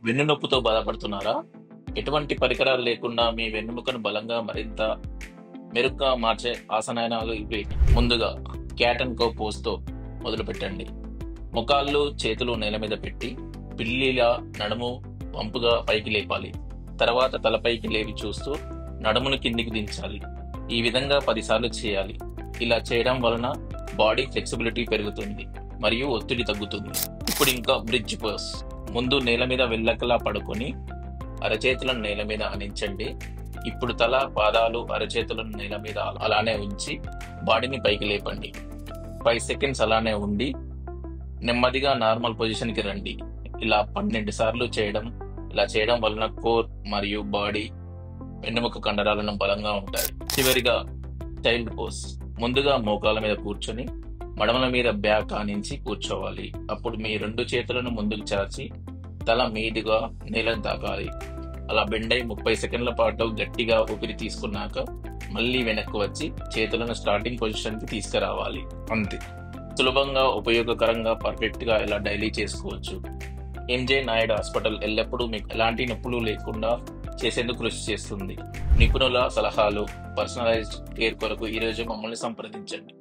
వెన్నునొప్పితో బాధపడుతున్నారా? ఎటువంటి పరికరాలు లేకుండా మీ వెన్నెముకను బలంగా మరింత మెరుగ్గా మార్చే ఆసనాలు ఇవి. ముందుగా క్యాట్ అండ్ కో పోజ్‌తో మొదలుపెట్టండి. మోకాళ్ళు, చేతులు నేల మీద పెట్టి పిల్లిలా నడుము వంపుగా పైకి లేపాలి. తర్వాత తలపైకి లేవి చూస్తూ నడుమును కిందికి దించాలి. ఈ విధంగా 10 సార్లు చేయాలి. ఇలా చేయడం వలన బాడీ ఫ్లెక్సిబిలిటీ పెరుగుతుంది మరియు ఒత్తిడి తగ్గుతుంది. ఇప్పుడు ఇంకా బ్రిడ్జ్ పోజ్. ముందు నేల మీద వెళ్ళకలా పడుకొని అరచేతులను నేల మీద ఆనించండి. ఇప్పుడు తల, పాదాలు, అరచేతులను నేల మీద అలానే ఉంచి బాడీని పైకి లేపండి. 5 సెకండ్స్ అలానే ఉండి నెమ్మదిగా నార్మల్ పొజిషన్‌కి రండి. ఇలా 12 సార్లు చేయడం. ఇలా చేయడం వలన కోర్ మరియు బాడీ వెన్నెముక కండరాలను బలంగా ఉంటాయి. చివరిగా చైల్డ్ పోజ్. ముందుగా మోకాళ్ళ మీద కూర్చొని మడమల మీద బ్యాక్ ఆనించి కూర్చోవాలి. అప్పుడు మీ 2 చేతులను ముందుకు చాచి తల మీదుగా నేలను తాకాలి. అలా బెండ్ అయి 30 సెకండ్ల పాటు గట్టిగా ఊపిరి తీసుకున్నాక మళ్ళీ వెనక్కి వచ్చి చేతులను స్టార్టింగ్ పొజిషన్‌కి తీసుకురావాలి. అంతే. సులభంగా, ఉపయోగకరంగా, పర్ఫెక్ట్‌గా ఇలా డైలీ చేసుకోవచ్చు. ఎంజే నాయుడు హాస్పిటల్ ఎల్లప్పుడూ మీకు ఎలాంటి నొప్పులు లేకుండా చేసేందుకు కృషి చేస్తుంది. నిపుణుల సలహాలు, పర్సనలైజ్డ్ కేర్ కొరకు ఈరోజు మమ్మల్ని సంప్రదించండి.